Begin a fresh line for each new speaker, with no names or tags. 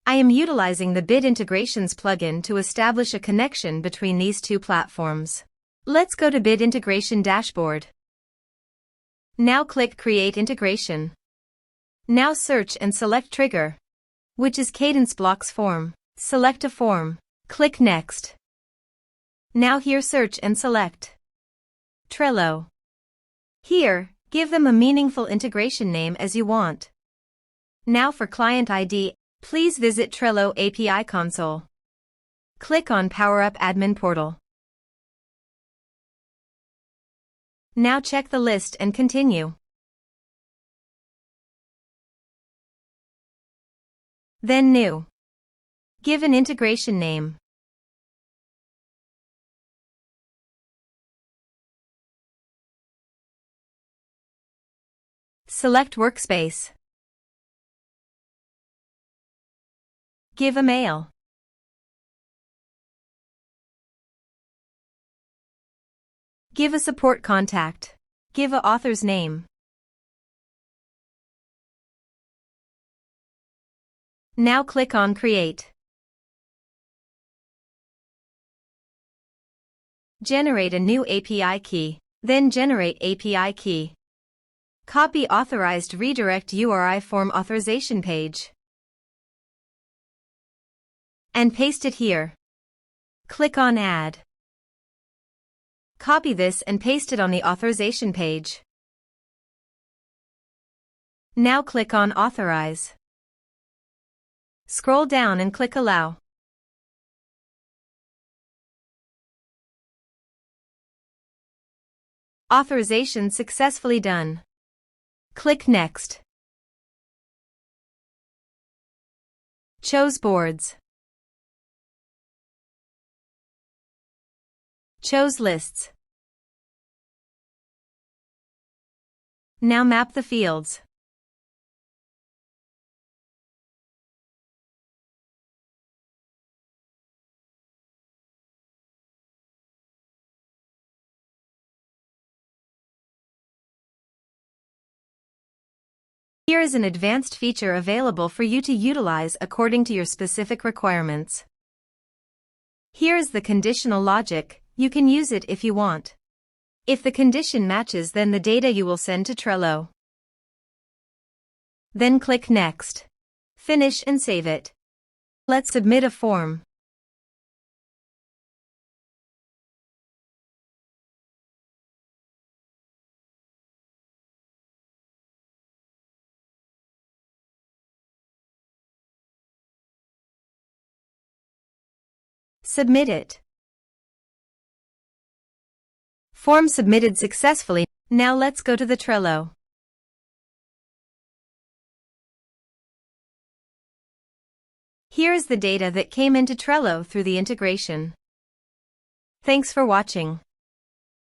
I am utilizing the Bit Integrations plugin to establish a connection between these two platforms. Let's go to Bit Integration Dashboard. Now click Create Integration. Now search and select Trigger, which is Kadence Blocks Form. Select a form. Click Next. Now here search and select Trello. Here, give them a meaningful integration name as you want. Now for client ID, please visit Trello API console. Click on Power Up Admin Portal. Now check the list and continue. Then New. Give an integration name. Select Workspace. Give a mail. Give a support contact. Give a author's name. Now click on Create. Generate a new API key, then generate API key. Copy authorized redirect URI form authorization page and paste it here. Click on Add. Copy this and paste it on the authorization page. Now click on Authorize. Scroll down and click Allow. Authorization successfully done. Click Next. Choose Boards. Choose Lists. Now map the fields. Here is an advanced feature available for you to utilize according to your specific requirements. Here is the conditional logic. You can use it if you want. If the condition matches, then the data you will send to Trello. Then click Next. Finish and save it. Let's submit a form. Submit it. Form submitted successfully. Now let's go to the Trello. Here is the data that came into Trello through the integration. Thanks for watching.